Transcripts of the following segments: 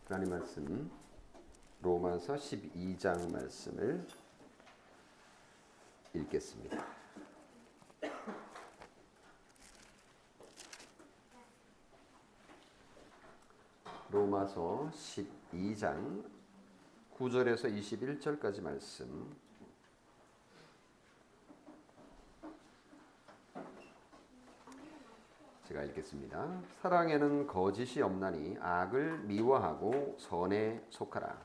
하나님 말씀 로마서 12장 말씀을 읽겠습니다. 로마서 12장 9절에서 21절까지 말씀 제가 읽겠습니다. 사랑에는 거짓이 없나니 악을 미워하고 선에 속하라.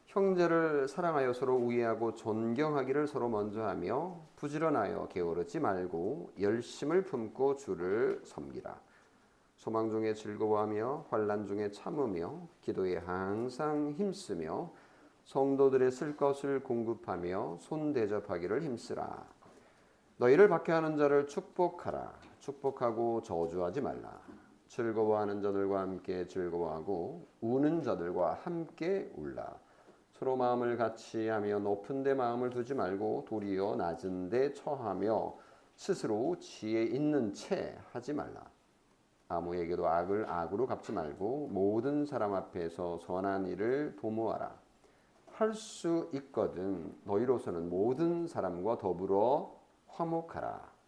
형제를 사랑하여 서로 우애하고 존경하기를 서로 먼저 하며 부지런하여 게으르지 말고 열심을 품고 주를 섬기라. 소망 중에 즐거워하며 환난 중에 참으며 기도에 항상 힘쓰며 성도들의 쓸 것을 공급하며 손 대접하기를 힘쓰라. 너희를 박해하는 자를 축복하라. 축복하고 저주하지 말라. 즐거워하는 자들과 함께 즐거워하고 우는 자들과 함께 울라. 서로 마음을 같이 하며 높은 데 마음을 두지 말고 도리어 낮은 데 처하며 스스로 지혜 있는 채 하지 말라. 아무에게도 악을 악으로 갚지 말고 모든 사람 앞에서 선한 일을 도모하라. 할 수 있거든 너희로서는 모든 사람과 더불어 화목하라.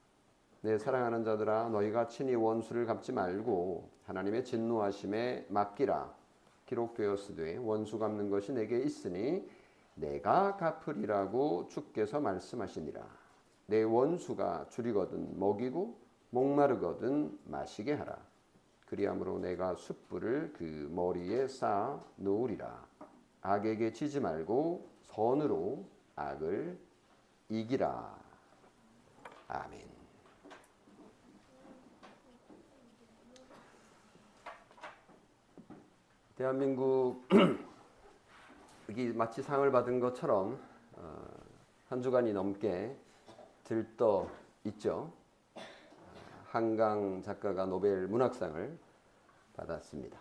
내 사랑하는 자들아, 너희가 친히 원수를 갚지 말고 하나님의 진노하심에 맡기라. 기록되었으되 원수 갚는 것이 내게 있으니 내가 갚으리라고 주께서 말씀하시니라. 내 원수가 줄이거든 먹이고 목마르거든 마시게 하라. 그리함으로 내가 숯불을 그 머리에 쌓아 놓으리라. 악에게 지지 말고 선으로 악을 이기라. 아멘. 대한민국 여기 마치 상을 받은 것처럼 한 주간이 넘게 들떠 있죠. 한강 작가가 노벨 문학상을 받았습니다.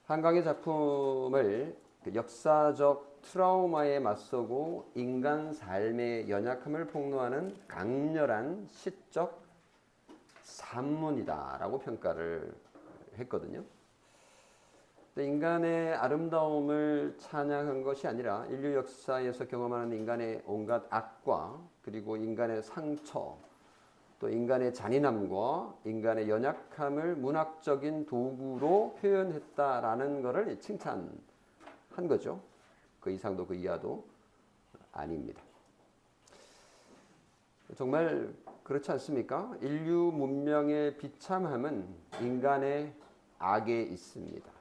한강의 작품을 역사적 트라우마에 맞서고 인간 삶의 연약함을 폭로하는 강렬한 시적 산문이다라고 평가를 했거든요. 인간의 아름다움을 찬양한 것이 아니라 인류 역사에서 경험하는 인간의 온갖 악과 그리고 인간의 상처 또 인간의 잔인함과 인간의 연약함을 문학적인 도구로 표현했다라는 것을 칭찬한 거죠. 그 이상도 그 이하도 아닙니다. 정말 그렇지 않습니까? 인류 문명의 비참함은 인간의 악에 있습니다.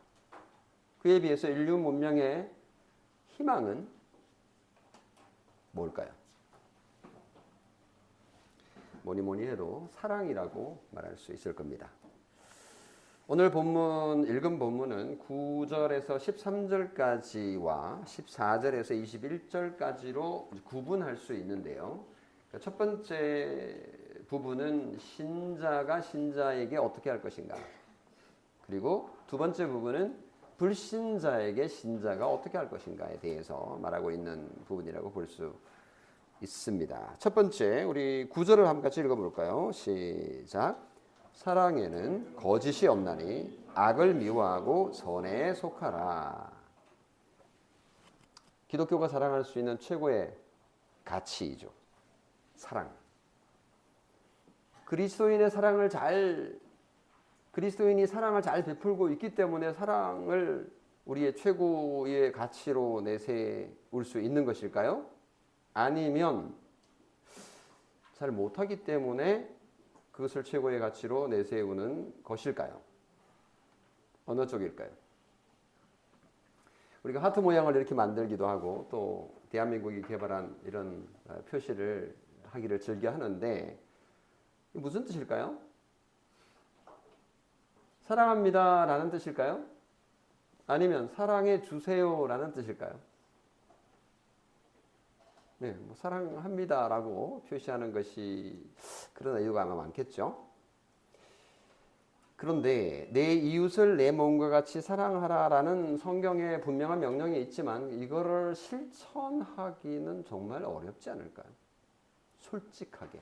그에 비해서 인류 문명의 희망은 뭘까요? 뭐니 해도 사랑이라고 말할 수 있을 겁니다. 오늘 본문 읽은 본문은 9절에서 13절까지와 14절에서 21절까지로 구분할 수 있는데요. 첫 번째 부분은 신자가 신자에게 어떻게 할 것인가. 그리고 두 번째 부분은 불신자에게 신자가 어떻게 할 것인가에 대해서 말하고 있는 부분이라고 볼 수 있습니다. 첫 번째, 우리 9절을 한번 같이 읽어볼까요? 시작. 사랑에는 거짓이 없나니 악을 미워하고 선에 속하라. 기독교가 자랑할 수 있는 최고의 가치이죠. 사랑. 그리스도인이 사랑을 잘 베풀고 있기 때문에 사랑을 우리의 최고의 가치로 내세울 수 있는 것일까요? 아니면 잘 못하기 때문에 그것을 최고의 가치로 내세우는 것일까요? 어느 쪽일까요? 우리가 하트 모양을 이렇게 만들기도 하고 또 대한민국이 개발한 이런 표시를 하기를 즐겨 하는데 무슨 뜻일까요? 사랑합니다 라는 뜻일까요? 아니면 사랑해 주세요 라는 뜻일까요? 네, 사랑합니다 라고 표시하는 것이 그런 의도가 아마 많겠죠. 그런데 내 이웃을 내 몸과 같이 사랑하라 라는 성경에 분명한 명령이 있지만 이거를 실천하기는 정말 어렵지 않을까요? 솔직하게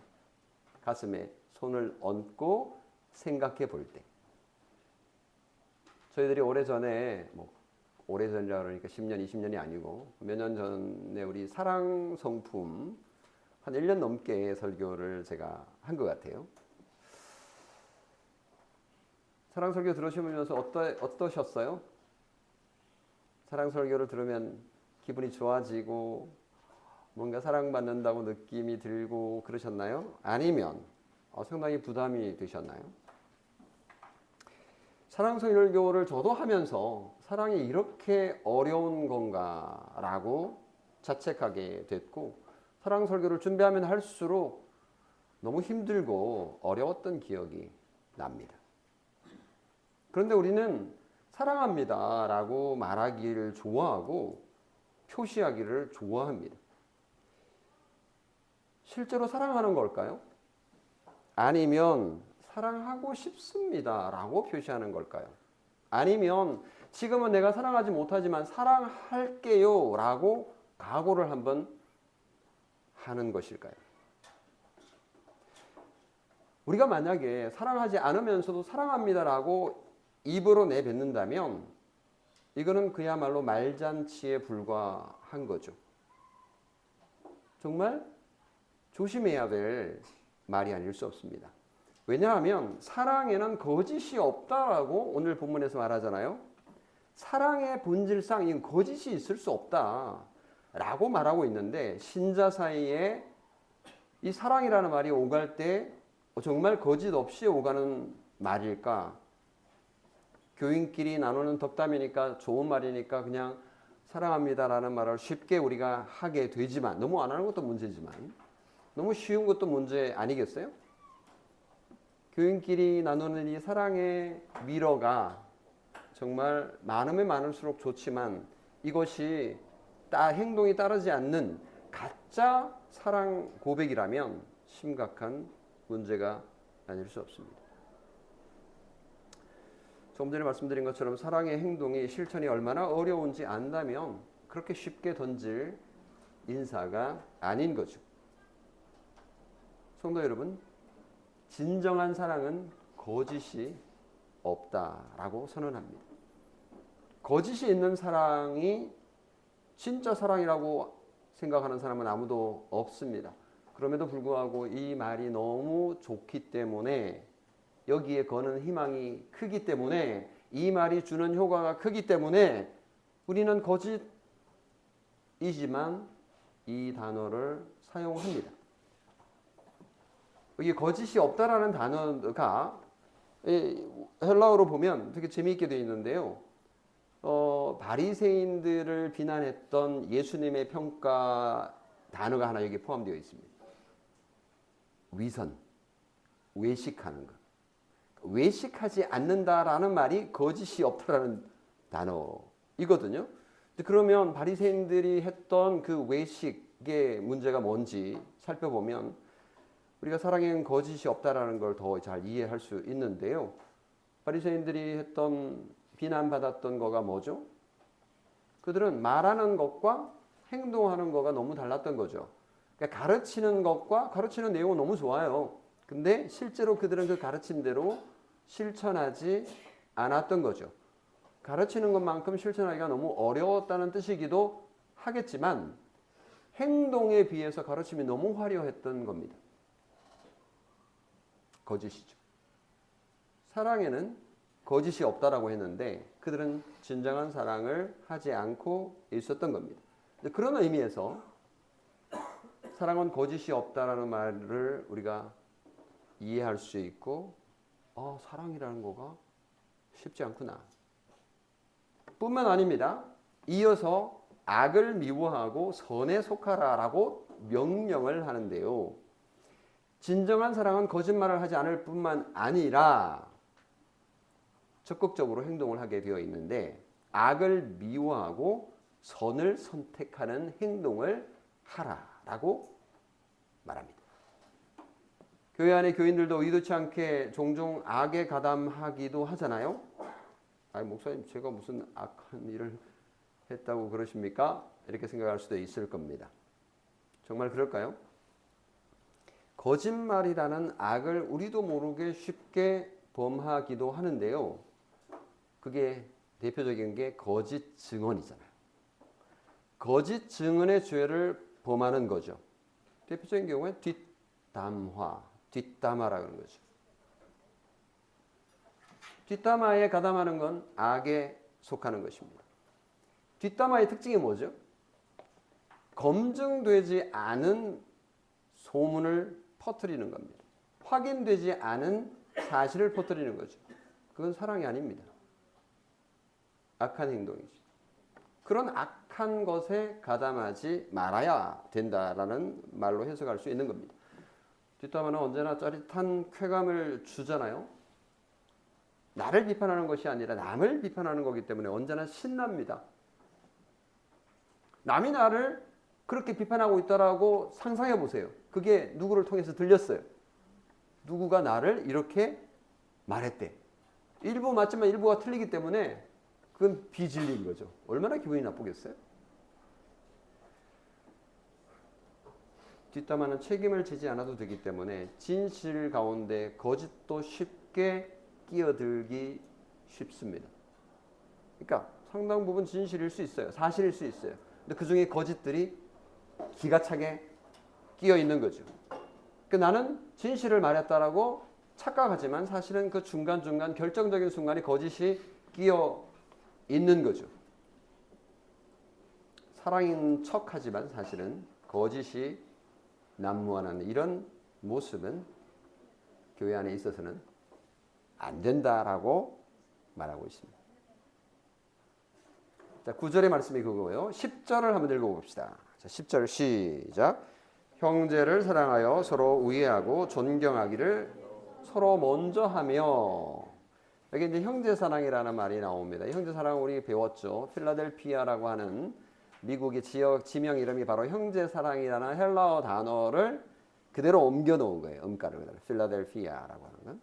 가슴에 손을 얹고 생각해 볼 때 저희들이 오래전에 오래전이라 그러니까 10년, 20년이 아니고 몇 년 전에 우리 사랑 성품 한 1년 넘게 설교를 제가 한 것 같아요. 사랑 설교 들으시면서 어떠셨어요? 사랑 설교를 들으면 기분이 좋아지고 뭔가 사랑받는다고 느낌이 들고 그러셨나요? 아니면 상당히 부담이 되셨나요? 사랑 설교를 저도 하면서 사랑이 이렇게 어려운 건가라고 자책하게 됐고, 사랑 설교를 준비하면 할수록 너무 힘들고 어려웠던 기억이 납니다. 그런데 우리는 사랑합니다 라고 말하기를 좋아하고 표시하기를 좋아합니다. 실제로 사랑하는 걸까요? 아니면 사랑하고 싶습니다 라고 표시하는 걸까요? 아니면 지금은 내가 사랑하지 못하지만 사랑할게요 라고 각오를 한번 하는 것일까요? 우리가 만약에 사랑하지 않으면서도 사랑합니다 라고 입으로 내뱉는다면 이거는 그야말로 말잔치에 불과한 거죠. 정말 조심해야 될 말이 아닐 수 없습니다. 왜냐하면 사랑에는 거짓이 없다라고 오늘 본문에서 말하잖아요. 사랑의 본질상 이 거짓이 있을 수 없다라고 말하고 있는데, 신자 사이에 이 사랑이라는 말이 오갈 때 정말 거짓 없이 오가는 말일까? 교인끼리 나누는 덕담이니까 좋은 말이니까 그냥 사랑합니다라는 말을 쉽게 우리가 하게 되지만, 너무 안 하는 것도 문제지만 너무 쉬운 것도 문제 아니겠어요? 교인끼리 나누는 이 사랑의 미러가 정말 많으면 많을수록 좋지만 이것이 행동이 따르지 않는 가짜 사랑 고백이라면 심각한 문제가 아닐 수 없습니다. 조금 전에 말씀드린 것처럼 사랑의 행동이 실천이 얼마나 어려운지 안다면 그렇게 쉽게 던질 인사가 아닌 거죠. 성도 여러분, 진정한 사랑은 거짓이 없다라고 선언합니다. 거짓이 있는 사랑이 진짜 사랑이라고 생각하는 사람은 아무도 없습니다. 그럼에도 불구하고 이 말이 너무 좋기 때문에, 여기에 거는 희망이 크기 때문에, 이 말이 주는 효과가 크기 때문에 우리는 거짓이지만 이 단어를 사용합니다. 여기 거짓이 없다라는 단어가 헬라어로 보면 되게 재미있게 되어 있는데요. 바리새인들을 비난했던 예수님의 평가 단어가 하나 여기 포함되어 있습니다. 위선, 외식하는 것. 외식하지 않는다라는 말이 거짓이 없다라는 단어이거든요. 그러면 바리새인들이 했던 그 외식의 문제가 뭔지 살펴보면 우리가 사랑에는 거짓이 없다라는 걸 더 잘 이해할 수 있는데요. 바리새인들이 했던 비난받았던 거가 뭐죠? 그들은 말하는 것과 행동하는 거가 너무 달랐던 거죠. 그러니까 가르치는 것과 가르치는 내용은 너무 좋아요. 근데 실제로 그들은 그 가르침대로 실천하지 않았던 거죠. 가르치는 것만큼 실천하기가 너무 어려웠다는 뜻이기도 하겠지만 행동에 비해서 가르침이 너무 화려했던 겁니다. 거짓이죠. 사랑에는 거짓이 없다라고 했는데 그들은 진정한 사랑을 하지 않고 있었던 겁니다. 그런 의미에서 사랑은 거짓이 없다라는 말을 우리가 이해할 수 있고, 사랑이라는 거가 쉽지 않구나. 뿐만 아닙니다. 이어서 악을 미워하고 선에 속하라라고 명령을 하는데요. 진정한 사랑은 거짓말을 하지 않을 뿐만 아니라 적극적으로 행동을 하게 되어 있는데, 악을 미워하고 선을 선택하는 행동을 하라라고 말합니다. 교회 안에 교인들도 의도치 않게 종종 악에 가담하기도 하잖아요. 목사님, 제가 무슨 악한 일을 했다고 그러십니까? 이렇게 생각할 수도 있을 겁니다. 정말 그럴까요? 거짓말이라는 악을 우리도 모르게 쉽게 범하기도 하는데요. 그게 대표적인 게 거짓 증언이잖아요. 거짓 증언의 죄를 범하는 거죠. 대표적인 경우에 뒷담화, 뒷담화라고 하는 거죠. 뒷담화에 가담하는 건 악에 속하는 것입니다. 뒷담화의 특징이 뭐죠? 검증되지 않은 소문을 퍼뜨리는 겁니다. 확인되지 않은 사실을 퍼뜨리는 거죠. 그건 사랑이 아닙니다. 악한 행동이죠. 그런 악한 것에 가담하지 말아야 된다라는 말로 해석할 수 있는 겁니다. 뒷담화는 언제나 짜릿한 쾌감을 주잖아요. 나를 비판하는 것이 아니라 남을 비판하는 거기 때문에 언제나 신납니다. 남이 나를 그렇게 비판하고 있다라고 상상해 보세요. 그게 누구를 통해서 들렸어요. 누구가 나를 이렇게 말했대. 일부 맞지만 일부가 틀리기 때문에 그건 비진리인 거죠. 얼마나 기분이 나쁘겠어요? 뒷담화는 책임을 지지 않아도 되기 때문에 진실 가운데 거짓도 쉽게 끼어들기 쉽습니다. 그러니까 상당 부분 진실일 수 있어요. 사실일 수 있어요. 근데 그 중에 거짓들이 기가 차게 끼어 있는 거죠. 그러니까 나는 진실을 말했다라고 착각하지만 사실은 그 중간중간 결정적인 순간에 거짓이 끼어 있는 거죠. 사랑인 척하지만 사실은 거짓이 난무하는 이런 모습은 교회 안에 있어서는 안 된다라고 말하고 있습니다. 자, 9절의 말씀이 그거고요. 10절을 한번 읽어봅시다. 자, 10절 시작. 형제를 사랑하여 서로 우애하고 존경하기를 서로 먼저 하며. 여기 이제 형제 사랑이라는 말이 나옵니다. 형제 사랑 우리 배웠죠. 필라델피아라고 하는 미국의 지역 지명 이름이 바로 형제 사랑이라는 헬라어 단어를 그대로 옮겨 놓은 거예요. 음가를 그대로 필라델피아라고 하는 건.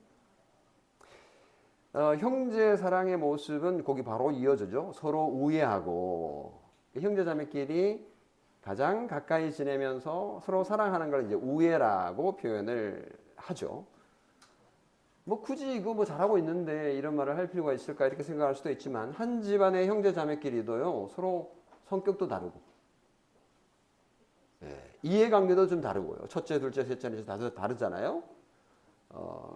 형제 사랑의 모습은 거기 바로 이어지죠. 서로 우애하고 형제자매끼리 가장 가까이 지내면서 서로 사랑하는 걸 이제 우애라고 표현을 하죠. 뭐 굳이 이거 뭐 잘하고 있는데 이런 말을 할 필요가 있을까 이렇게 생각할 수도 있지만 한 집안의 형제자매끼리도요 서로 성격도 다르고 이해관계도 좀 다르고요. 첫째, 둘째, 셋째는 다 다르잖아요.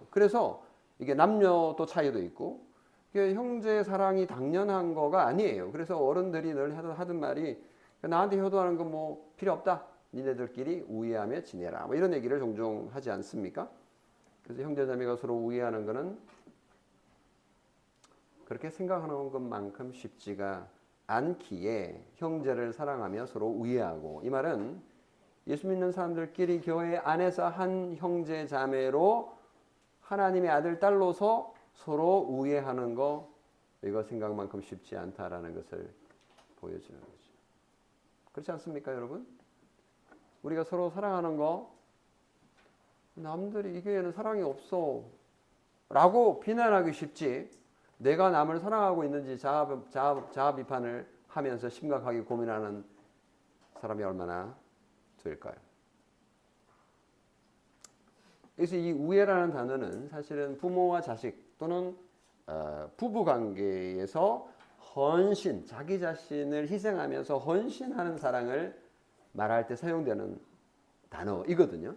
그래서 이게 남녀도 차이도 있고 형제 사랑이 당연한 거가 아니에요. 그래서 어른들이 늘 하던 말이 나한테 효도하는 건 뭐 필요 없다. 니네들끼리 우애하며 지내라. 뭐 이런 얘기를 종종 하지 않습니까? 그래서 형제자매가 서로 우애하는 거는 그렇게 생각하는 것만큼 쉽지가 않기에 형제를 사랑하며 서로 우애하고 이 말은 예수 믿는 사람들끼리 교회 안에서 한 형제 자매로 하나님의 아들 딸로서 서로 우애하는 거 이거 생각만큼 쉽지 않다라는 것을 보여주는 거죠. 그렇지 않습니까, 여러분? 우리가 서로 사랑하는 거 남들이 이 교회는 사랑이 없어 라고 비난하기 쉽지 내가 남을 사랑하고 있는지 자아 비판을 하면서 심각하게 고민하는 사람이 얼마나 될까요? 그래서 이 우애라는 단어는 사실은 부모와 자식 또는 부부 관계에서 헌신, 자기 자신을 희생하면서 헌신하는 사랑을 말할 때 사용되는 단어이거든요.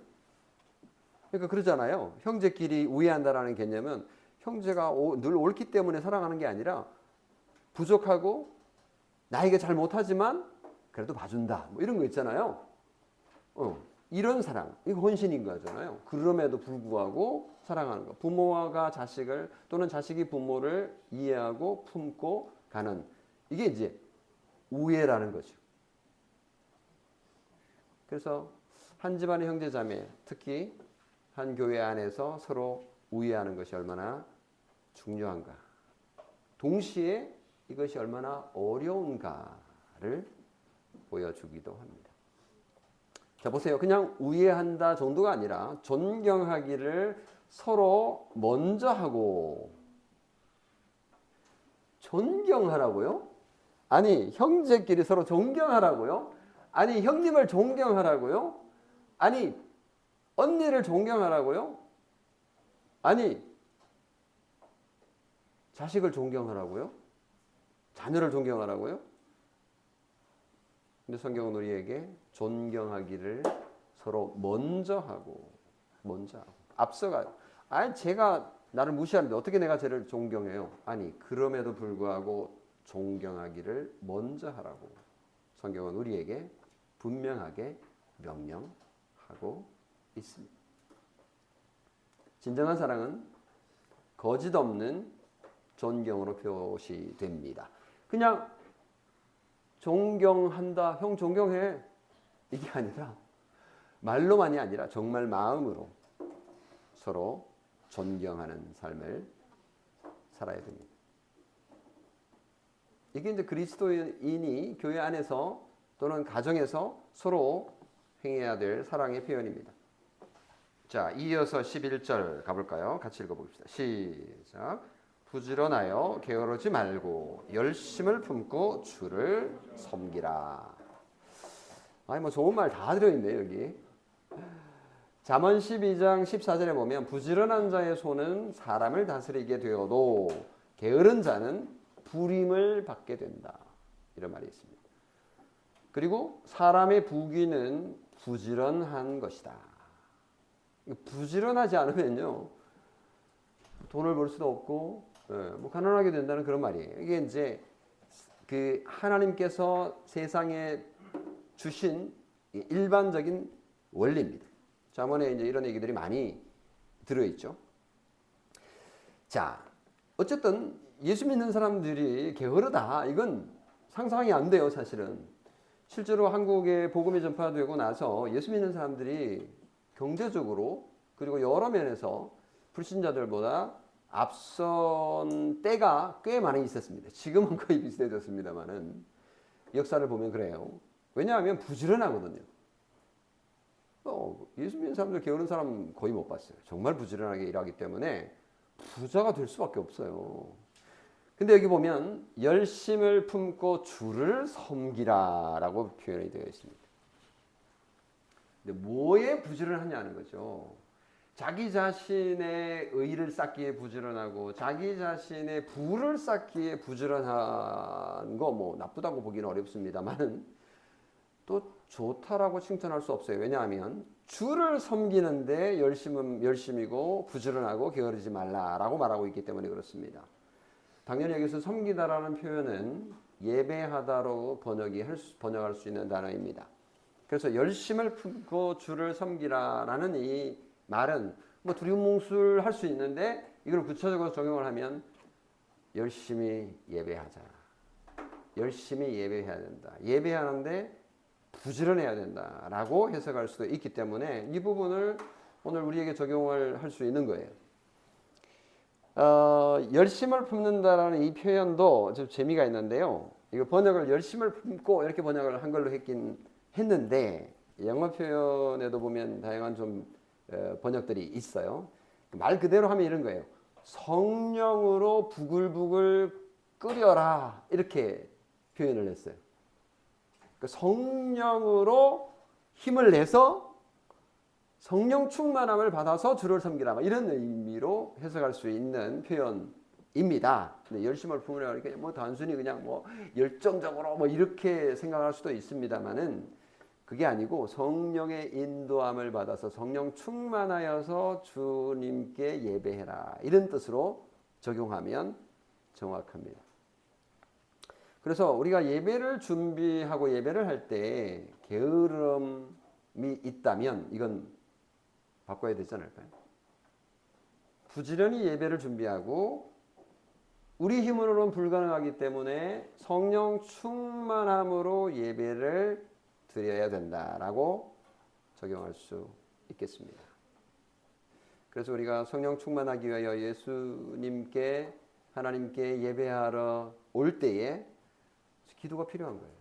그러니까 그러잖아요. 형제끼리 우애한다라는 개념은 형제가 늘 옳기 때문에 사랑하는 게 아니라 부족하고 나에게 잘 못하지만 그래도 봐준다. 뭐 이런 거 있잖아요. 이런 사랑, 이거 헌신인 거잖아요. 그럼에도 불구하고 사랑하는 거. 부모가 자식을 또는 자식이 부모를 이해하고 품고 가는 이게 이제 우애라는 거죠. 그래서 한 집안의 형제자매, 특히 한 교회 안에서 서로 우애하는 것이 얼마나 중요한가. 동시에 이것이 얼마나 어려운가를 보여주기도 합니다. 자, 보세요. 그냥 우애한다 정도가 아니라 존경하기를 서로 먼저 하고 존경하라고요? 아니, 형제끼리 서로 존경하라고요? 아니, 형님을 존경하라고요? 아니, 언니를 존경하라고요? 아니, 자식을 존경하라고요? 자녀를 존경하라고요? 근데 성경은 우리에게 존경하기를 서로 먼저 하고 앞서가요. 아니 제가 나를 무시하는데 어떻게 내가 쟤를 존경해요? 아니 그럼에도 불구하고 존경하기를 먼저 하라고 성경은 우리에게 분명하게 명령하고 있습니다. 진정한 사랑은 거짓 없는 존경으로 표시됩니다. 그냥 존경한다, 형 존경해 이게 아니라 말로만이 아니라 정말 마음으로 서로 존경하는 삶을 살아야 됩니다. 이게 이제 그리스도인이 교회 안에서 또는 가정에서 서로 행해야 될 사랑의 표현입니다. 자, 이어서 11절 가볼까요? 같이 읽어봅시다. 시작. 부지런하여 게으르지 말고 열심을 품고 주를 섬기라. 아니 뭐 좋은 말 다 들어있네 여기. 잠언 12장 14절에 보면 부지런한 자의 손은 사람을 다스리게 되어도 게으른 자는 불임을 받게 된다. 이런 말이 있습니다. 그리고 사람의 부귀는 부지런한 것이다. 부지런하지 않으면요 돈을 벌 수도 없고 뭐 가난하게 된다는 그런 말이에요. 이게 이제 그 하나님께서 세상에 주신 일반적인 원리입니다. 잠언에 이제 이런 얘기들이 많이 들어있죠. 자, 어쨌든 예수 믿는 사람들이 게으르다 이건 상상이 안 돼요. 사실은 실제로 한국에 복음이 전파되고 나서 예수 믿는 사람들이 경제적으로 그리고 여러 면에서 불신자들보다 앞선 때가 꽤 많이 있었습니다. 지금은 거의 비슷해졌습니다만은 역사를 보면 그래요. 왜냐하면 부지런하거든요. 예수 믿는 사람들 게으른 사람 거의 못 봤어요. 정말 부지런하게 일하기 때문에 부자가 될 수밖에 없어요. 근데 여기 보면 열심을 품고 주를 섬기라 라고 표현이 되어 있습니다. 근데 뭐에 부지런하냐는 거죠. 자기 자신의 의를 쌓기에 부지런하고 자기 자신의 부를 쌓기에 부지런한 거 뭐 나쁘다고 보기는 어렵습니다만 또 좋다라고 칭찬할 수 없어요. 왜냐하면 주를 섬기는데 열심이고 부지런하고 게으르지 말라라고 말하고 있기 때문에 그렇습니다. 당연히 여기서 섬기다라는 표현은 예배하다로 번역할 수 있는 단어입니다. 그래서 열심을 품고 주를 섬기라라는 이 말은 뭐 두리뭉술할 수 있는데 이걸 구체적으로 적용을 하면 열심히 예배하자. 열심히 예배해야 된다. 예배하는데 부지런해야 된다라고 해석할 수도 있기 때문에 이 부분을 오늘 우리에게 적용을 할 수 있는 거예요. 열심을 품는다라는 이 표현도 좀 재미가 있는데요. 이거 번역을 열심을 품고 이렇게 번역을 한글로 했긴 했는데 영어 표현에도 보면 다양한 좀 번역들이 있어요. 말 그대로 하면 이런 거예요. 성령으로 부글부글 끓여라 이렇게 표현을 했어요. 성령으로 힘을 내서 성령 충만함을 받아서 주를 섬기라 이런 의미로 해석할 수 있는 표현입니다. 근데 열심을 품으라 그러니까 뭐 단순히 그냥 뭐 열정적으로 뭐 이렇게 생각할 수도 있습니다만은 그게 아니고 성령의 인도함을 받아서 성령 충만하여서 주님께 예배해라 이런 뜻으로 적용하면 정확합니다. 그래서 우리가 예배를 준비하고 예배를 할 때 게으름이 있다면 이건 바꿔야 되지 않을까요? 부지런히 예배를 준비하고 우리 힘으로는 불가능하기 때문에 성령 충만함으로 예배를 드려야 된다라고 적용할 수 있겠습니다. 그래서 우리가 성령 충만하기 위하여 예수님께 하나님께 예배하러 올 때에 기도가 필요한 거예요.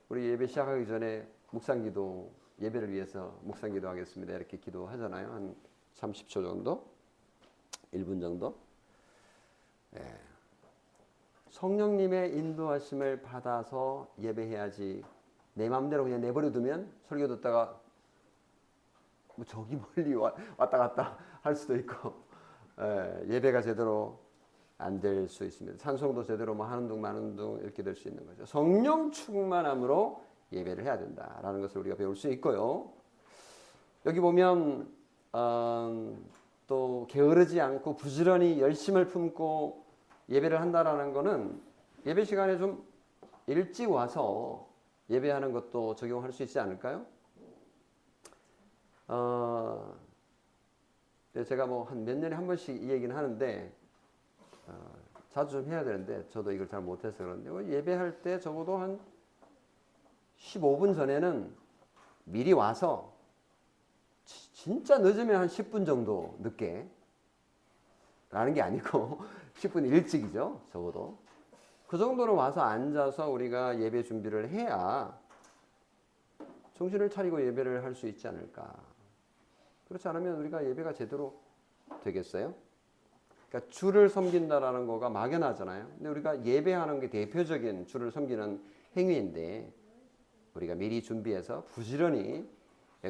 우리 예배 시작하기 전에 묵상기도 예배를 위해서 묵상기도 하겠습니다. 이렇게 기도하잖아요. 한 30초 정도, 1분 정도. 네. 성령님의 인도하심을 받아서 예배해야지. 내 마음대로 그냥 내버려 두면 설교 듣다가 뭐 저기 멀리 왔다 갔다 할 수도 있고 예배가 제대로 안 될 수 있습니다. 찬송도 제대로 뭐 하는 둥 마는 둥 이렇게 될 수 있는 거죠. 성령 충만함으로 예배를 해야 된다라는 것을 우리가 배울 수 있고요. 여기 보면 또 게으르지 않고 부지런히 열심을 품고 예배를 한다라는 것은 예배 시간에 좀 일찍 와서 예배하는 것도 적용할 수 있지 않을까요? 제가 뭐 한 몇 년에 한 번씩 이 얘기는 하는데 자주 좀 해야 되는데 저도 이걸 잘 못해서 그런데 예배할 때 적어도 한 15분 전에는 미리 와서 진짜 늦으면 한 10분 정도 늦게 라는 게 아니고 10분 일찍이죠. 적어도 그 정도는 와서 앉아서 우리가 예배 준비를 해야 정신을 차리고 예배를 할 수 있지 않을까. 그렇지 않으면 우리가 예배가 제대로 되겠어요? 그러니까 주를 섬긴다라는 거가 막연하잖아요. 근데 우리가 예배하는 게 대표적인 주를 섬기는 행위인데 우리가 미리 준비해서 부지런히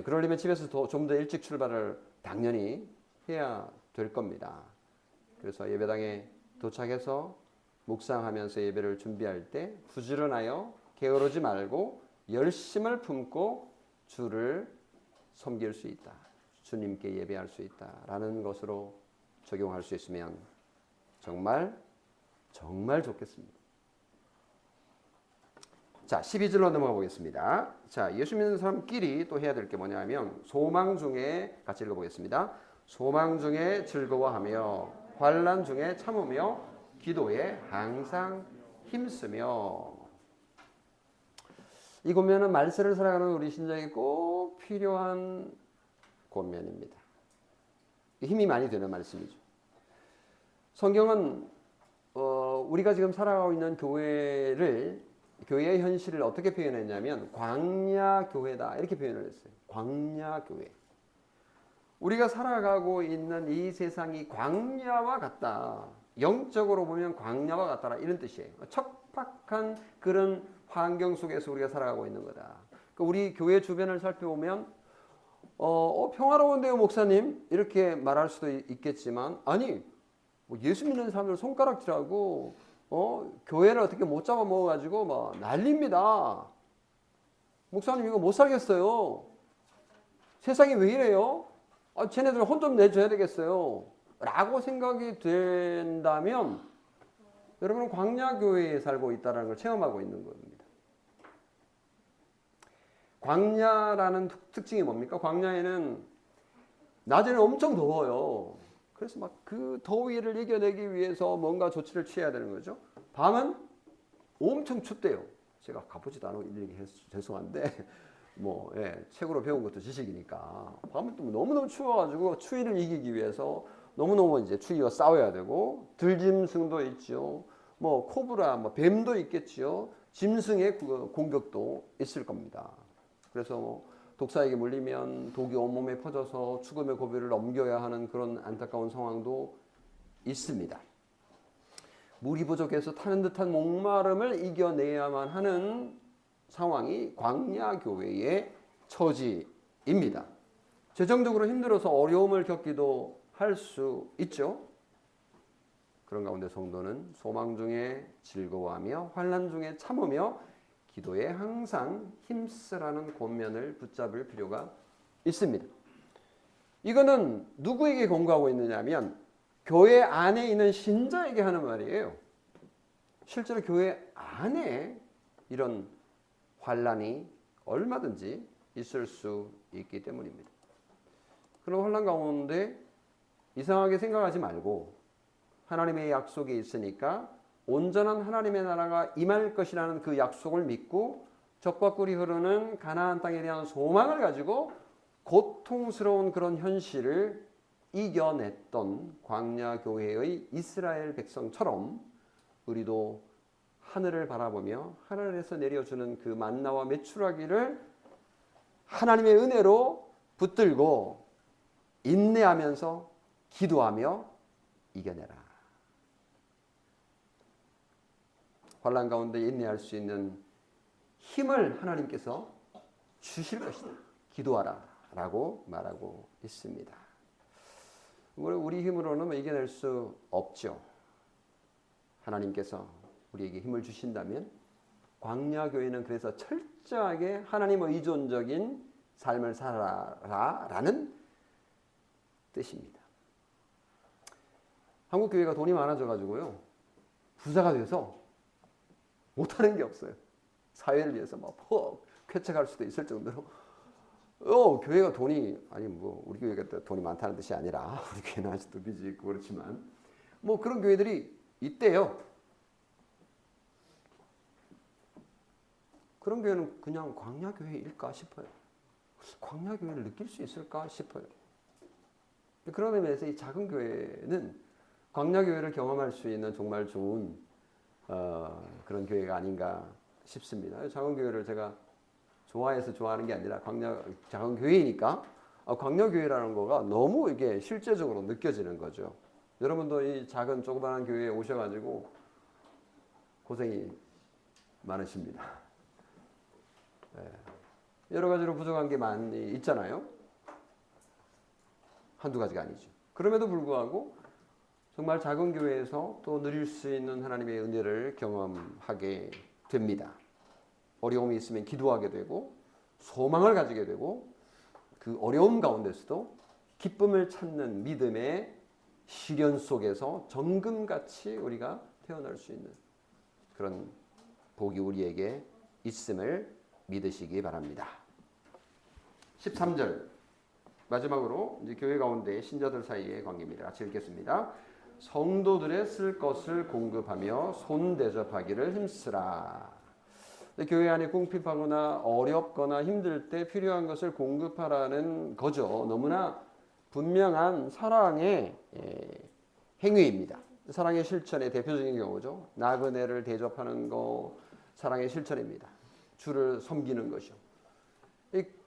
그러려면 집에서 좀 더 일찍 출발을 당연히 해야 될 겁니다. 그래서 예배당에 도착해서 묵상하면서 예배를 준비할 때 부지런하여 게으르지 말고 열심을 품고 주를 섬길 수 있다. 주님께 예배할 수 있다라는 것으로 적용할 수 있으면 정말 좋겠습니다. 자, 12절로 넘어가 보겠습니다. 자, 예수 믿는 사람끼리 또 해야 될 게 뭐냐면 소망 중에 같이 읽어보겠습니다. 소망 중에 즐거워하며 환난 중에 참으며 기도에 항상 힘쓰며. 이 권면은 말세를 살아가는 우리 신자에게 꼭 필요한 권면입니다. 힘이 많이 되는 말씀이죠. 성경은 우리가 지금 살아가고 있는 교회의 현실을 어떻게 표현했냐면 광야 교회다 이렇게 표현을 했어요. 광야 교회. 우리가 살아가고 있는 이 세상이 광야와 같다. 영적으로 보면 광야와 같다라 이런 뜻이에요. 척박한 그런 환경 속에서 우리가 살아가고 있는 거다. 그러니까 우리 교회 주변을 살펴보면 평화로운데요 목사님 이렇게 말할 수도 있겠지만 아니 뭐 예수 믿는 사람들 손가락질하고 교회를 어떻게 못 잡아 먹어가지고 막 난립니다. 목사님 이거 못 살겠어요. 세상이 왜 이래요? 쟤네들 혼 좀 내줘야 되겠어요. 라고 생각이 된다면 여러분은 광야교회에 살고 있다는 걸 체험하고 있는 겁니다. 광야라는 특징이 뭡니까? 광야에는 낮에는 엄청 더워요. 그래서 막 그 더위를 이겨내기 위해서 뭔가 조치를 취해야 되는 거죠. 밤은 엄청 춥대요. 제가 가보지도 않고 얘기해서 죄송한데 책으로 배운 것도 지식이니까 밤은 또 너무너무 추워가지고 추위를 이기기 위해서 너무너무 이제 추위와 싸워야 되고 들짐승도 있죠. 코브라, 뱀도 있겠지요. 짐승의 공격도 있을 겁니다. 그래서 독사에게 물리면 독이 온몸에 퍼져서 죽음의 고비를 넘겨야 하는 그런 안타까운 상황도 있습니다. 물이 부족해서 타는 듯한 목마름을 이겨내야만 하는 상황이 광야 교회의 처지입니다. 재정적으로 힘들어서 어려움을 겪기도 할 수 있죠. 그런 가운데 성도는 소망 중에 즐거워하며 환난 중에 참으며 기도에 항상 힘쓰라는 권면을 붙잡을 필요가 있습니다. 이거는 누구에게 권고하고 있느냐면 교회 안에 있는 신자에게 하는 말이에요. 실제로 교회 안에 이런 환난이 얼마든지 있을 수 있기 때문입니다. 그런 환난 가운데 이상하게 생각하지 말고 하나님의 약속이 있으니까 온전한 하나님의 나라가 임할 것이라는 그 약속을 믿고 젖과 꿀이 흐르는 가나안 땅에 대한 소망을 가지고 고통스러운 그런 현실을 이겨냈던 광야 교회의 이스라엘 백성처럼 우리도 하늘을 바라보며 하늘에서 내려주는 그 만나와 메추라기를 하나님의 은혜로 붙들고 인내하면서 기도하며 이겨내라. 환난 가운데 인내할 수 있는 힘을 하나님께서 주실 것이다. 기도하라 라고 말하고 있습니다. 우리 힘으로는 이겨낼 수 없죠. 하나님께서 우리에게 힘을 주신다면 광야교회는 그래서 철저하게 하나님 의존적인 삶을 살아라라는 뜻입니다. 한국 교회가 돈이 많아져 가지고요. 부자가 돼서 못하는 게 없어요. 사회를 위해서 막 쾌척할 수도 있을 정도로 교회가 돈이 아니 뭐 우리 교회가 돈이 많다는 뜻이 아니라 우리 교회는 아직도 빚이 있고 그렇지만 뭐 그런 교회들이 있대요. 그런 교회는 그냥 광야교회일까 싶어요. 광야교회를 느낄 수 있을까 싶어요. 그런 의미에서 이 작은 교회는 광야교회를 경험할 수 있는 정말 좋은 그런 교회가 아닌가 싶습니다. 작은 교회를 제가 좋아해서 좋아하는 게 아니라 작은 교회이니까 광야교회라는 거가 너무 이게 실제적으로 느껴지는 거죠. 여러분도 이 작은 조그마한 교회에 오셔가지고 고생이 많으십니다. 네. 여러 가지로 부족한 게 많이 있잖아요. 한두 가지가 아니죠. 그럼에도 불구하고 정말 작은 교회에서 또 누릴 수 있는 하나님의 은혜를 경험하게 됩니다. 어려움이 있으면 기도하게 되고 소망을 가지게 되고 그 어려움 가운데서도 기쁨을 찾는 믿음의 시련 속에서 정금같이 우리가 태어날 수 있는 그런 복이 우리에게 있음을 믿으시기 바랍니다. 13절 마지막으로 이제 교회 가운데 신자들 사이의 관계입니다. 같이 읽겠습니다. 성도들의 쓸 것을 공급하며 손 대접하기를 힘쓰라. 교회 안에 궁핍하거나 어렵거나 힘들 때 필요한 것을 공급하라는 거죠. 너무나 분명한 사랑의 행위입니다. 사랑의 실천의 대표적인 경우죠. 나그네를 대접하는 거 사랑의 실천입니다. 주를 섬기는 것이요.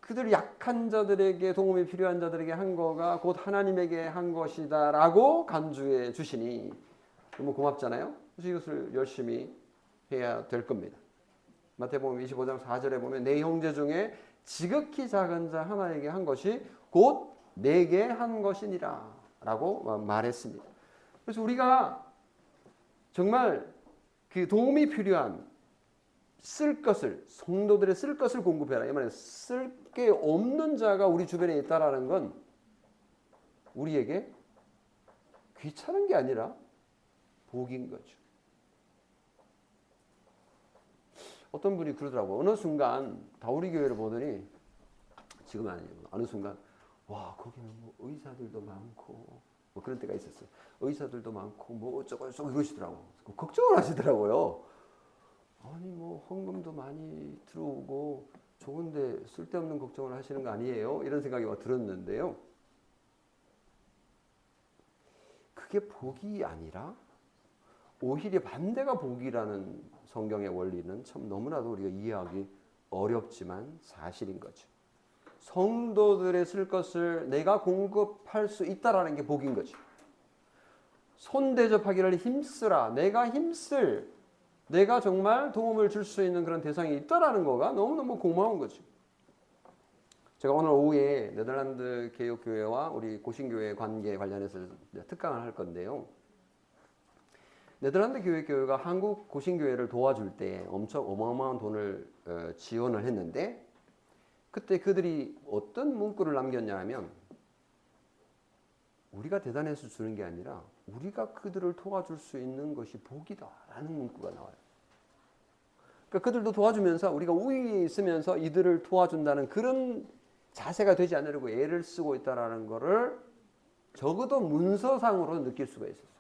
그들 약한 자들에게 도움이 필요한 자들에게 한 거가 곧 하나님에게 한 것이다라고 간주해 주시니 너무 고맙잖아요. 그래서 이것을 열심히 해야 될 겁니다. 마태복음 25장 4절에 보면 내 형제 중에 지극히 작은 자 하나에게 한 것이 곧 내게 한 것이니라 라고 말했습니다. 그래서 우리가 정말 그 도움이 필요한 쓸 것을 성도들의 쓸 것을 공급해라. 이 말은 쓸 게 없는 자가 우리 주변에 있다라는 건 우리에게 귀찮은 게 아니라 복인 거죠. 어떤 분이 그러더라고. 어느 순간 다 우리 교회를 보더니 지금 아니에요. 어느 순간 와 거기는 뭐 의사들도 많고 뭐 그런 때가 있었어요. 의사들도 많고 뭐 어쩌고 저쩌고 이러시더라고. 걱정을 하시더라고요. 아니 뭐 헌금도 많이 들어오고 좋은데 쓸데없는 걱정을 하시는 거 아니에요? 이런 생각이 들었는데요. 그게 복이 아니라 오히려 반대가 복이라는 성경의 원리는 참 너무나도 우리가 이해하기 어렵지만 사실인 거죠. 성도들의 쓸 것을 내가 공급할 수 있다라는 게 복인 거죠. 손 대접하기를 힘쓰라. 내가 정말 도움을 줄 수 있는 그런 대상이 있다라는 거가 너무너무 고마운 거죠. 제가 오늘 오후에 네덜란드 개혁교회와 우리 고신교회 관계 관련해서 특강을 할 건데요. 네덜란드 교회가 한국 고신교회를 도와줄 때 엄청 어마어마한 돈을 지원을 했는데 그때 그들이 어떤 문구를 남겼냐 하면 우리가 대단해서 주는 게 아니라 우리가 그들을 도와줄 수 있는 것이 복이다라는 문구가 나와요. 그러니까 그들도 도와주면서 우리가 우위에 있으면서 이들을 도와준다는 그런 자세가 되지 않으려고 애를 쓰고 있다는 것을 적어도 문서상으로 느낄 수가 있었어요.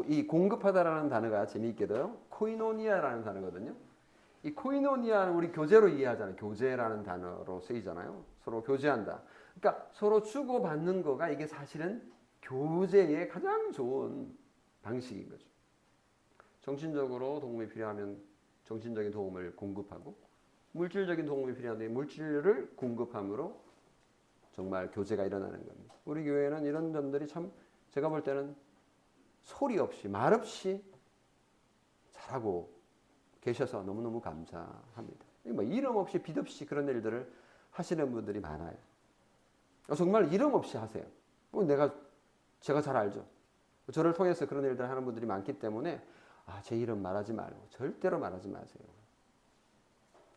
이 공급하다라는 단어가 재미있게도요. 코이노니아라는 단어거든요. 이 코이노니아는 우리 교제로 이해하잖아요. 교제라는 단어로 쓰이잖아요. 서로 교제한다. 그러니까 서로 주고받는 거가 이게 사실은 교제의 가장 좋은 방식인 거죠. 정신적으로 도움이 필요하면 정신적인 도움을 공급하고 물질적인 도움이 필요한데 물질을 공급함으로 정말 교제가 일어나는 겁니다. 우리 교회는 이런 점들이 참 제가 볼 때는 소리 없이 말 없이 잘하고 계셔서 너무너무 감사합니다. 뭐 이름 없이 빛 없이 그런 일들을 하시는 분들이 많아요. 정말 이름 없이 하세요. 제가 잘 알죠. 저를 통해서 그런 일들을 하는 분들이 많기 때문에 제 이름 말하지 말고 절대로 말하지 마세요.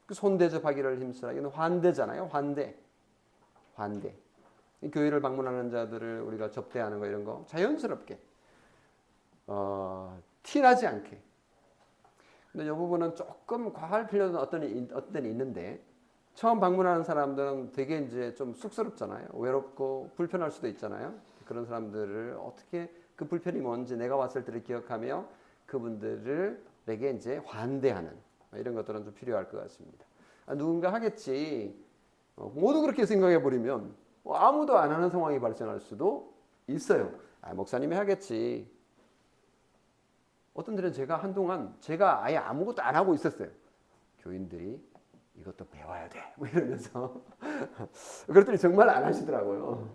그 손대접하기를 힘쓰라. 이건 환대잖아요. 환대. 교회를 방문하는 자들을 우리가 접대하는 거 이런 거 자연스럽게 티나지 않게. 근데 이 부분은 조금 과할 필요는 어떤 때는 있는데 처음 방문하는 사람들은 되게 이제 좀 쑥스럽잖아요. 외롭고 불편할 수도 있잖아요. 그런 사람들을 어떻게 그 불편이 뭔지 내가 왔을 때를 기억하며 그분들에게 이제 환대하는 이런 것들은 좀 필요할 것 같습니다. 누군가 하겠지. 모두 그렇게 생각해 버리면 아무도 안 하는 상황이 발생할 수도 있어요. 목사님이 하겠지. 어떤 데는 제가 한동안 제가 아예 아무것도 안 하고 있었어요. 교인들이 이것도 배워야 돼. 이러면서 그랬더니 정말 안 하시더라고요.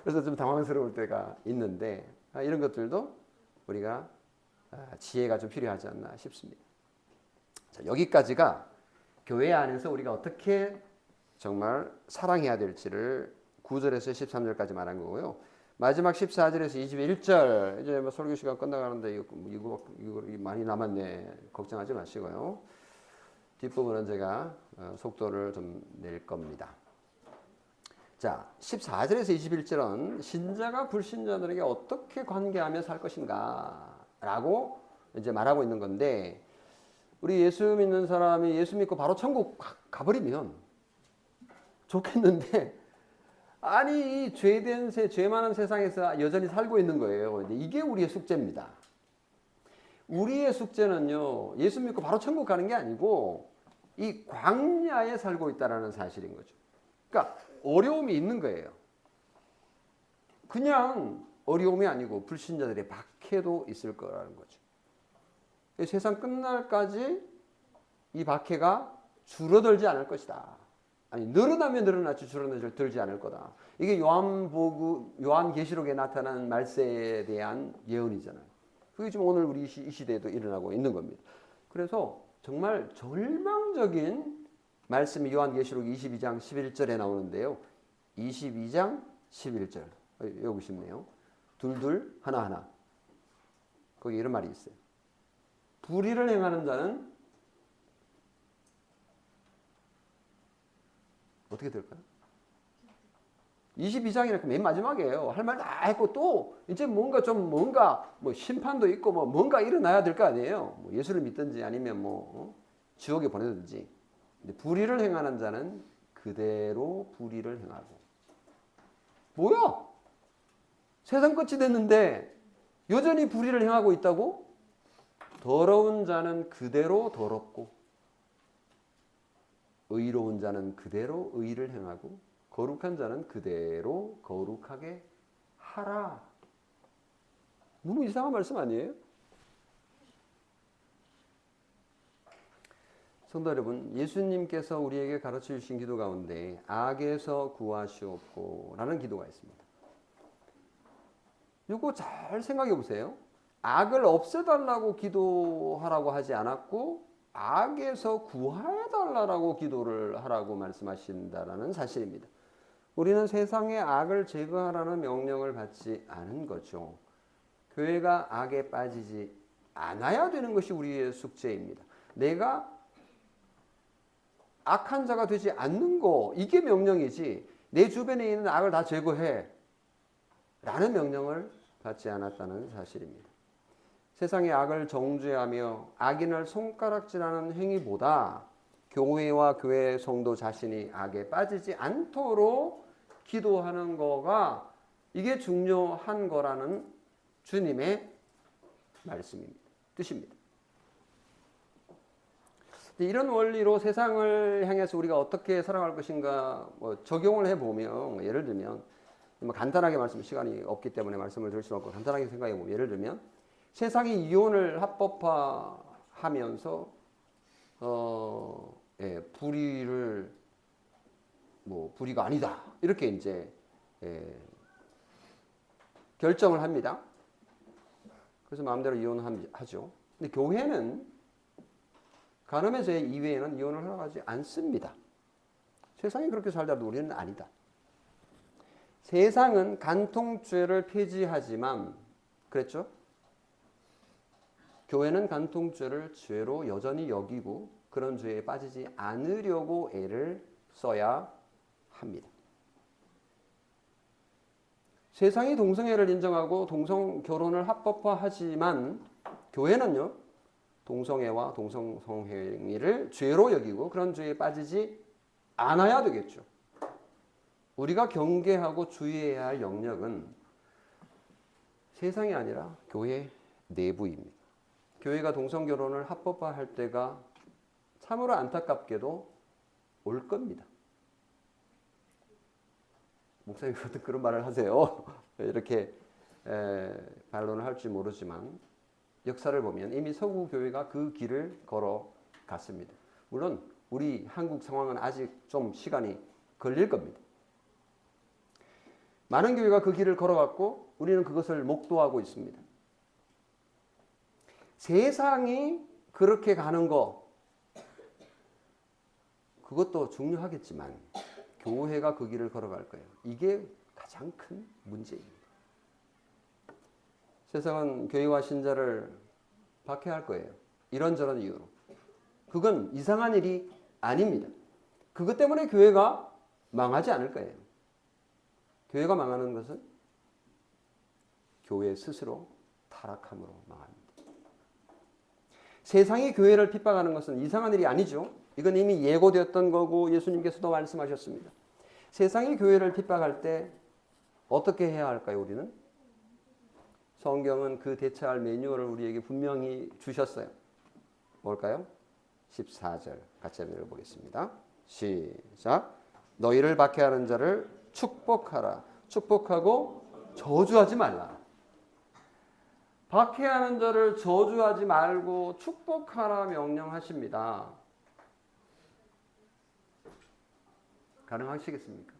그래서 좀 당황스러울 때가 있는데 이런 것들도 우리가 지혜가 좀 필요하지 않나 싶습니다. 자, 여기까지가 교회 안에서 우리가 어떻게 정말 사랑해야 될지를 9절에서 13절까지 말한 거고요. 마지막 14절에서 21절 이제 뭐 설교 시간 끝나가는데 이거 많이 남았네. 걱정하지 마시고요. 뒷부분은 제가 속도를 좀 낼 겁니다. 자, 14절에서 21절은 신자가 불신자들에게 어떻게 관계하며 살 것인가 라고 이제 말하고 있는 건데 우리 예수 믿는 사람이 예수 믿고 바로 천국 가버리면 좋겠는데 아니 이 죄된 죄 많은 세상에서 여전히 살고 있는 거예요. 이게 우리의 숙제입니다. 우리의 숙제는요. 예수 믿고 바로 천국 가는 게 아니고 이 광야에 살고 있다는 사실인 거죠. 그러니까 어려움이 있는 거예요. 그냥 어려움이 아니고 불신자들의 박해도 있을 거라는 거죠. 세상 끝날까지 이 박해가 줄어들지 않을 것이다. 아니 늘어나면 늘어났지 줄어들지 않을 거다. 이게 요한계시록에 나타난 말세에 대한 예언이잖아요. 그게 지금 오늘 우리 이 시대에도 일어나고 있는 겁니다. 그래서 정말 절망적인 말씀이 요한계시록 22장 11절에 나오는데요. 22장 11절 여기 싶네요. 둘둘 하나하나 거기 이런 말이 있어요. 불의를 행하는 자는 어떻게 될까요? 22장이니까 맨 마지막이에요. 할 말 다 했고 또 이제 뭔가 뭐 심판도 있고 뭐 뭔가 일어나야 될 거 아니에요. 뭐 예수를 믿든지 아니면 지옥에 보내든지. 근데 불의를 행하는 자는 그대로 불의를 행하고. 뭐야? 세상 끝이 됐는데 여전히 불의를 행하고 있다고? 더러운 자는 그대로 더럽고 의로운 자는 그대로 의를 행하고 거룩한 자는 그대로 거룩하게 하라. 너무 이상한 말씀 아니에요? 성도 여러분, 예수님께서 우리에게 가르쳐 주신 기도 가운데 악에서 구하시옵고 라는 기도가 있습니다. 이거 잘 생각해 보세요. 악을 없애달라고 기도하라고 하지 않았고 악에서 구해달라고 기도를 하라고 말씀하신다는 사실입니다. 우리는 세상의 악을 제거하라는 명령을 받지 않은 거죠. 교회가 악에 빠지지 않아야 되는 것이 우리의 숙제입니다. 내가 악한 자가 되지 않는 거 이게 명령이지 내 주변에 있는 악을 다 제거해 라는 명령을 받지 않았다는 사실입니다. 세상의 악을 정죄하며 악인을 손가락질하는 행위보다 교회와 교회 성도 자신이 악에 빠지지 않도록 기도하는 거가 이게 중요한 거라는 주님의 말씀입니다. 뜻입니다. 이런 원리로 세상을 향해서 우리가 어떻게 살아갈 것인가 적용을 해보면 예를 들면 간단하게 말씀 시간이 없기 때문에 말씀을 드릴 수는 없고 간단하게 생각해 보면 예를 들면 세상이 이혼을 합법화하면서 불의를 불의가 아니다 이렇게 이제 결정을 합니다. 그래서 마음대로 이혼하죠. 근데 교회는 간음의 죄 이외에는 이혼을 허락하지 않습니다. 세상이 그렇게 살더라도 우리는 아니다. 세상은 간통죄를 폐지하지만 그랬죠? 교회는 간통죄를 죄로 여전히 여기고 그런 죄에 빠지지 않으려고 애를 써야 합니다. 세상이 동성애를 인정하고 동성 결혼을 합법화하지만 교회는요, 동성애와 동성성행위를 죄로 여기고 그런 죄에 빠지지 않아야 되겠죠. 우리가 경계하고 주의해야 할 영역은 세상이 아니라 교회 내부입니다. 교회가 동성 결혼을 합법화할 때가 참으로 안타깝게도 올 겁니다. 목사님 그런 말을 하세요. 이렇게 반론을 할지 모르지만 역사를 보면 이미 서구 교회가 그 길을 걸어갔습니다. 물론 우리 한국 상황은 아직 좀 시간이 걸릴 겁니다. 많은 교회가 그 길을 걸어갔고 우리는 그것을 목도하고 있습니다. 세상이 그렇게 가는 거 그것도 중요하겠지만 교회가 그 길을 걸어갈 거예요. 이게 가장 큰 문제입니다. 세상은 교회와 신자를 박해할 거예요. 이런저런 이유로. 그건 이상한 일이 아닙니다. 그것 때문에 교회가 망하지 않을 거예요. 교회가 망하는 것은 교회 스스로 타락함으로 망합니다. 세상이 교회를 핍박하는 것은 이상한 일이 아니죠. 이건 이미 예고되었던 거고 예수님께서도 말씀하셨습니다. 세상이 교회를 핍박할 때 어떻게 해야 할까요, 우리는? 성경은 그 대처할 매뉴얼을 우리에게 분명히 주셨어요. 뭘까요? 14절 같이 한번 읽어보겠습니다. 시작. 너희를 박해하는 자를 축복하라. 축복하고 저주하지 말라. 박해하는 자를 저주하지 말고 축복하라 명령하십니다. 가능하시겠습니까?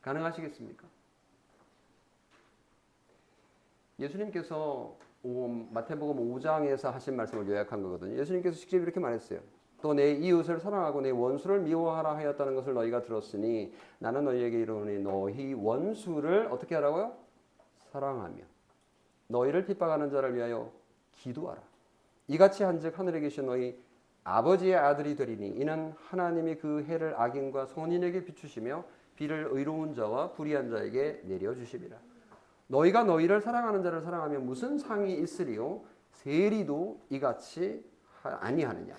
가능하시겠습니까? 예수님께서 마태복음 5장에서 하신 말씀을 요약한 거거든요. 예수님께서 직접 이렇게 말했어요. 또 내 이웃을 사랑하고 내 원수를 미워하라 하였다는 것을 너희가 들었으니 나는 너희에게 이르노니 너희 원수를 어떻게 하라고요? 사랑하며 너희를 핍박하는 자를 위하여 기도하라. 이같이 한즉 하늘에 계신 너희 아버지의 아들이 되리니 이는 하나님이 그 해를 악인과 선인에게 비추시며 비를 의로운 자와 불의한 자에게 내려주시리라. 너희가 너희를 사랑하는 자를 사랑하면 무슨 상이 있으리요? 세리도 이같이 아니하느냐?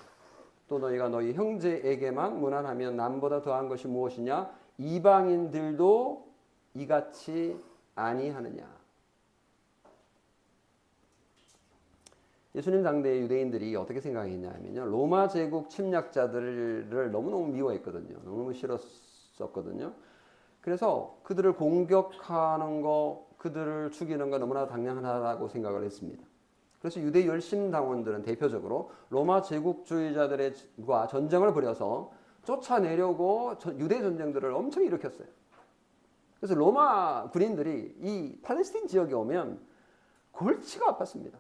또 너희가 너희 형제에게만 무난하면 남보다 더한 것이 무엇이냐? 이방인들도 이같이 아니하느냐? 예수님 당대의 유대인들이 어떻게 생각했냐면요. 로마 제국 침략자들을 너무너무 미워했거든요. 너무 싫었었거든요. 그래서 그들을 공격하는 거, 그들을 죽이는 거 너무나 당연하다고 생각을 했습니다. 그래서 유대 열심당원들은 대표적으로 로마 제국주의자들과 전쟁을 벌여서 쫓아내려고 유대 전쟁들을 엄청 일으켰어요. 그래서 로마 군인들이 이 팔레스틴 지역에 오면 골치가 아팠습니다.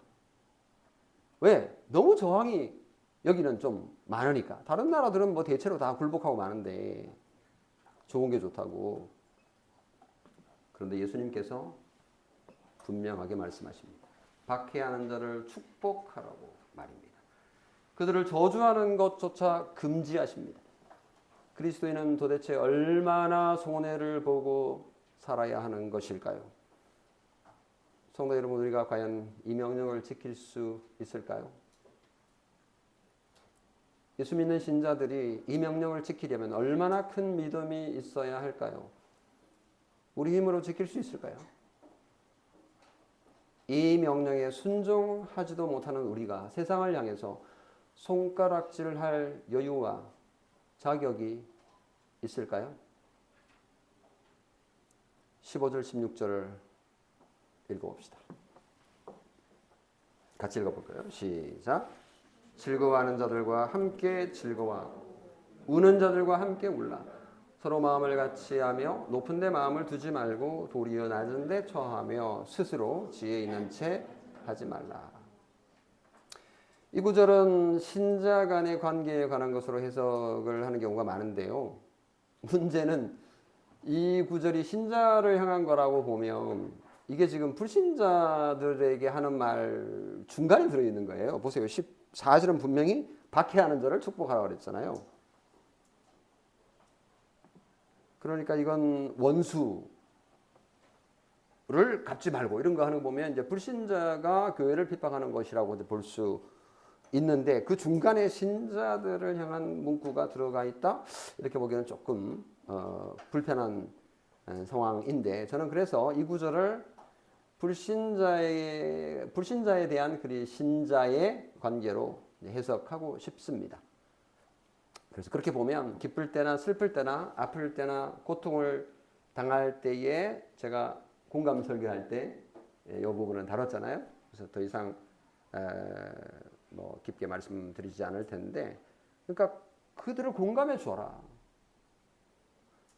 왜? 너무 저항이 여기는 좀 많으니까. 다른 나라들은 뭐 대체로 다 굴복하고 마는데 좋은 게 좋다고. 그런데 예수님께서 분명하게 말씀하십니다. 박해하는 자를 축복하라고 말입니다. 그들을 저주하는 것조차 금지하십니다. 그리스도인은 도대체 얼마나 손해를 보고 살아야 하는 것일까요? 성도 여러분, 우리가 과연 이 명령을 지킬 수 있을까요? 예수 믿는 신자들이 이 명령을 지키려면 얼마나 큰 믿음이 있어야 할까요? 우리 힘으로 지킬 수 있을까요? 이 명령에 순종하지도 못하는 우리가 세상을 향해서 손가락질할 여유와 자격이 있을까요? 15절 16절을 읽어봅시다. 같이 읽어볼까요? 시작. 즐거워하는 자들과 함께 즐거워하고 우는 자들과 함께 울라. 서로 마음을 같이 하며 높은 데 마음을 두지 말고 도리어 낮은 데 처하며 스스로 지혜 있는 채 하지 말라. 이 구절은 신자 간의 관계에 관한 것으로 해석을 하는 경우가 많은데요. 문제는 이 구절이 신자를 향한 거라고 보면 이게 지금 불신자들에게 하는 말 중간에 들어있는 거예요. 보세요. 14절은 분명히 박해하는 자를 축복하라고 그랬잖아요. 그러니까 이건 원수를 갚지 말고 이런 거 하는 거 보면 이제 불신자가 교회를 핍박하는 것이라고 볼 수 있는데 그 중간에 신자들을 향한 문구가 들어가 있다. 이렇게 보기에는 조금 불편한 상황인데 저는 그래서 이 구절을 불신자에 대한 그 신자의 관계로 해석하고 싶습니다. 그래서 그렇게 보면 기쁠 때나 슬플 때나 아플 때나 고통을 당할 때에 제가 공감 설교할 때 이 부분은 다뤘잖아요. 그래서 더 이상 뭐 깊게 말씀드리지 않을 텐데, 그러니까 그들을 공감해 줘라.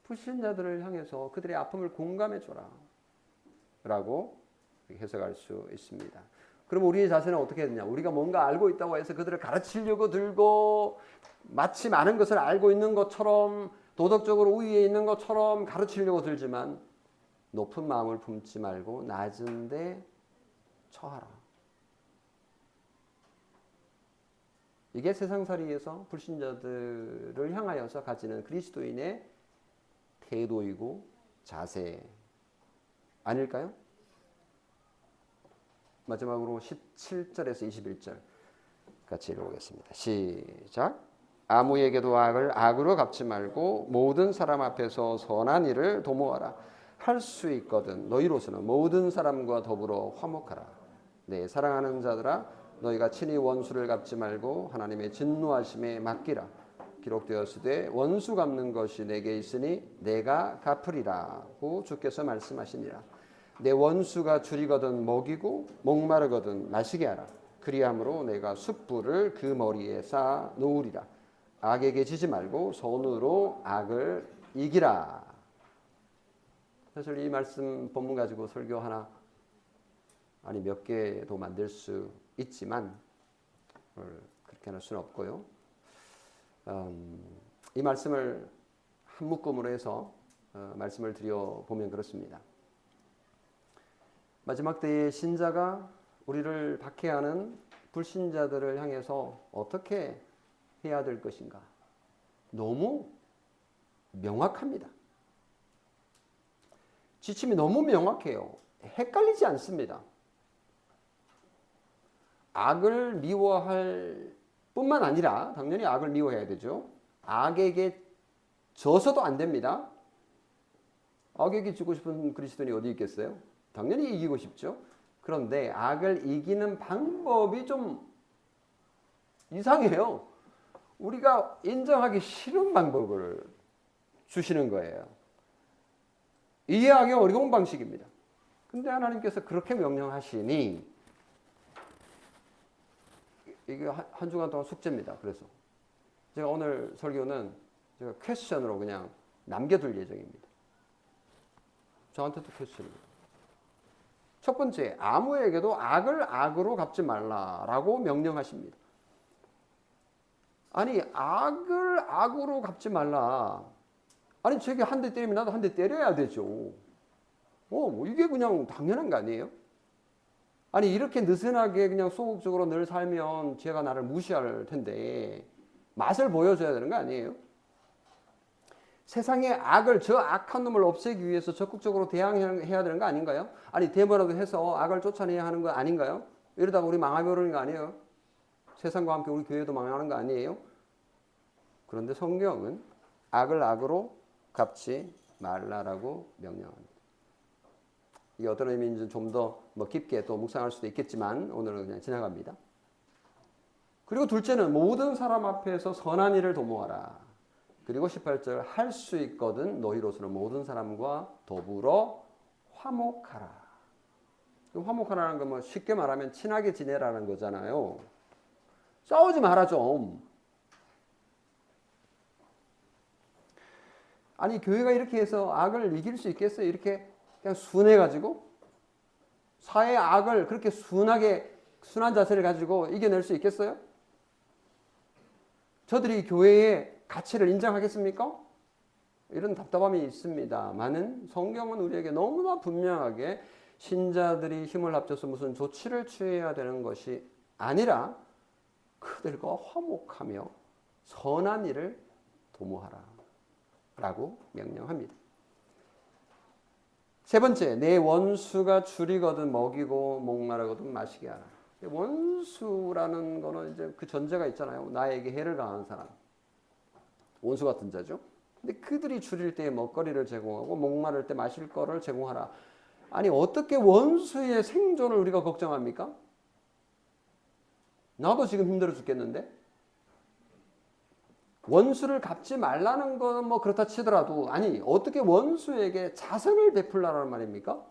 불신자들을 향해서 그들의 아픔을 공감해 줘라. 라고 해석할 수 있습니다. 그럼 우리 자신은 어떻게 되냐? 우리가 뭔가 알고 있다고 해서 그들을 가르치려고 들고 마치 많은 것을 알고 있는 것처럼 도덕적으로 우위에 있는 것처럼 가르치려고 들지만 높은 마음을 품지 말고 낮은 데 처하라. 이게 세상살이에서 불신자들을 향하여서 가지는 그리스도인의 태도이고 자세 아닐까요? 마지막으로 17절에서 21절 같이 읽어보겠습니다. 시작. 아무에게도 악을 악으로 갚지 말고 모든 사람 앞에서 선한 일을 도모하라. 할 수 있거든 너희로서는 모든 사람과 더불어 화목하라. 네, 사랑하는 자들아 너희가 친히 원수를 갚지 말고 하나님의 진노하심에 맡기라. 기록되었으되 원수 갚는 것이 내게 있으니 내가 갚으리라고 주께서 말씀하시니라. 내 원수가 줄이거든 먹이고 목마르거든 마시게 하라. 그리함으로 내가 숯불을 그 머리에 쌓아 놓으리라. 악에게 지지 말고 손으로 악을 이기라. 사실 이 말씀 본문 가지고 설교 하나 아니 몇 개도 만들 수 있지만 그렇게 할 수는 없고요. 이 말씀을 한 묶음으로 해서 말씀을 드려보면 그렇습니다. 마지막 때에 신자가 우리를 박해하는 불신자들을 향해서 어떻게 해야 될 것인가? 너무 명확합니다. 지침이 너무 명확해요. 헷갈리지 않습니다. 악을 미워할 뿐만 아니라 당연히 악을 미워해야 되죠. 악에게 져서도 안 됩니다. 악에게 지고 싶은 그리스도인이 어디 있겠어요? 당연히 이기고 싶죠. 그런데 악을 이기는 방법이 좀 이상해요. 우리가 인정하기 싫은 방법을 주시는 거예요. 이해하기 어려운 방식입니다. 근데 하나님께서 그렇게 명령하시니 이게 한 주간 동안 숙제입니다. 그래서 제가 오늘 설교는 제가 퀘스천으로 그냥 남겨둘 예정입니다. 저한테도 퀘스천입니다. 첫 번째, 아무에게도 악을 악으로 갚지 말라라고 명령하십니다. 아니, 악을 악으로 갚지 말라. 아니, 저게 한 대 때리면 나도 한 대 때려야 되죠. 이게 그냥 당연한 거 아니에요? 아니, 이렇게 느슨하게 그냥 소극적으로 늘 살면 쟤가 나를 무시할 텐데 맛을 보여줘야 되는 거 아니에요? 세상의 악을, 저 악한 놈을 없애기 위해서 적극적으로 대항해야 되는 거 아닌가요? 아니, 대모라도 해서 악을 쫓아내야 하는 거 아닌가요? 이러다가 우리 망해버리는 거 아니에요? 세상과 함께 우리 교회도 망하는 거 아니에요? 그런데 성경은 악을 악으로 갚지 말라라고 명령합니다. 이게 어떤 의미인지 좀 더 깊게 또 묵상할 수도 있겠지만 오늘은 그냥 지나갑니다. 그리고 둘째는 모든 사람 앞에서 선한 일을 도모하라. 그리고 18절 할 수 있거든 너희로서는 모든 사람과 더불어 화목하라. 화목하라는 건 뭐 쉽게 말하면 친하게 지내라는 거잖아요. 싸우지 마라 좀. 아니 교회가 이렇게 해서 악을 이길 수 있겠어요? 이렇게 그냥 순해가지고 사회의 악을 그렇게 순한 자세를 가지고 이겨낼 수 있겠어요? 저들이 교회의 가치를 인정하겠습니까? 이런 답답함이 있습니다만은 성경은 우리에게 너무나 분명하게 신자들이 힘을 합쳐서 무슨 조치를 취해야 되는 것이 아니라 그들과 화목하며 선한 일을 도모하라 라고 명령합니다. 세 번째, 내 원수가 줄이거든 먹이고 목마르거든 마시게 하라. 원수라는 거는 이제 그 전제가 있잖아요. 나에게 해를 가한 사람. 원수 같은 자죠. 근데 그들이 줄일 때 먹거리를 제공하고 목마를 때 마실 거를 제공하라. 아니 어떻게 원수의 생존을 우리가 걱정합니까? 나도 지금 힘들어 죽겠는데 원수를 갚지 말라는 건 뭐 그렇다 치더라도 아니 어떻게 원수에게 자선을 베풀라는 말입니까?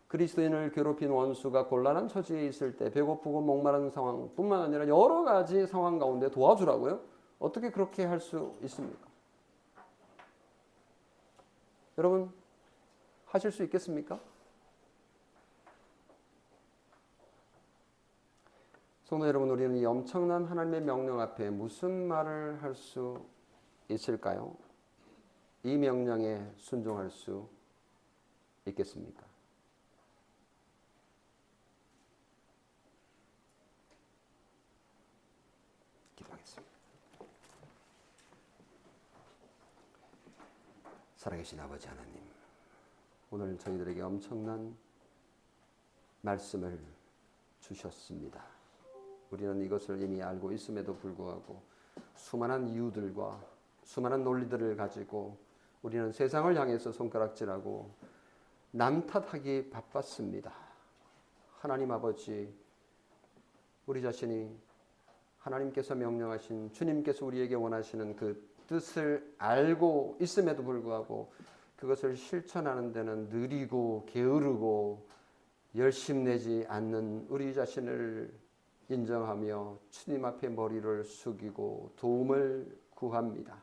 그리스도인을 괴롭힌 원수가 곤란한 처지에 있을 때 배고프고 목마른 상황뿐만 아니라 여러 가지 상황 가운데 도와주라고요? 어떻게 그렇게 할 수 있습니까? 여러분 하실 수 있겠습니까? 성도 여러분, 우리는 이 엄청난 하나님의 명령 앞에 무슨 말을 할 수 있을까요? 이 명령에 순종할 수 있겠습니까? 기도하겠습니다. 살아계신 아버지 하나님, 오늘 저희들에게 엄청난 말씀을 주셨습니다. 우리는 이것을 이미 알고 있음에도 불구하고 수많은 이유들과 수많은 논리들을 가지고 우리는 세상을 향해서 손가락질하고 남 탓하기 바빴습니다. 하나님 아버지, 우리 자신이 하나님께서 명령하신 주님께서 우리에게 원하시는 그 뜻을 알고 있음에도 불구하고 그것을 실천하는 데는 느리고 게으르고 열심내지 않는 우리 자신을 인정하며 주님 앞에 머리를 숙이고 도움을 구합니다.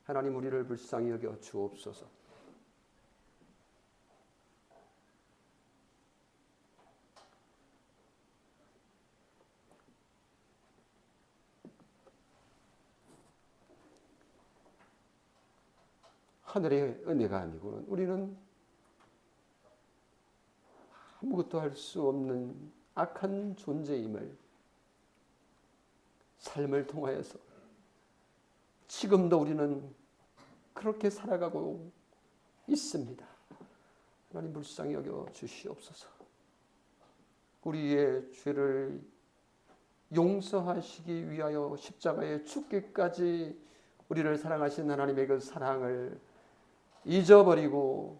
하나님 우리를 불쌍히 여겨 주옵소서. 하늘의 은혜가 아니고는 우리는 아무것도 할 수 없는 악한 존재임을 삶을 통하여서 지금도 우리는 그렇게 살아가고 있습니다. 하나님 불쌍히 여겨 주시옵소서. 우리의 죄를 용서하시기 위하여 십자가에 죽기까지 우리를 사랑하신 하나님의 그 사랑을 잊어버리고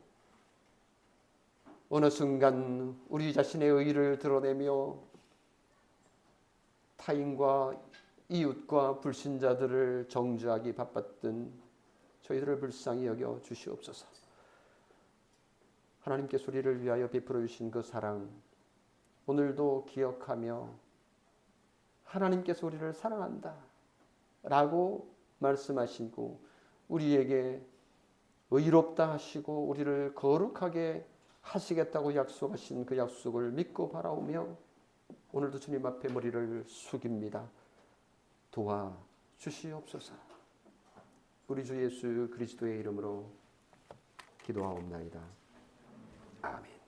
어느 순간 우리 자신의 의의를 드러내며 타인과 이웃과 불신자들을 정죄하기 바빴던 저희들을 불쌍히 여겨 주시옵소서. 하나님께서 우리를 위하여 베풀어 주신 그 사랑 오늘도 기억하며 하나님께서 우리를 사랑한다 라고 말씀하시고 우리에게 의롭다 하시고 우리를 거룩하게 하시겠다고 약속하신 그 약속을 믿고 바라오며 오늘도 주님 앞에 머리를 숙입니다. 도와주시옵소서. 우리 주 예수 그리스도의 이름으로 기도하옵나이다. 아멘.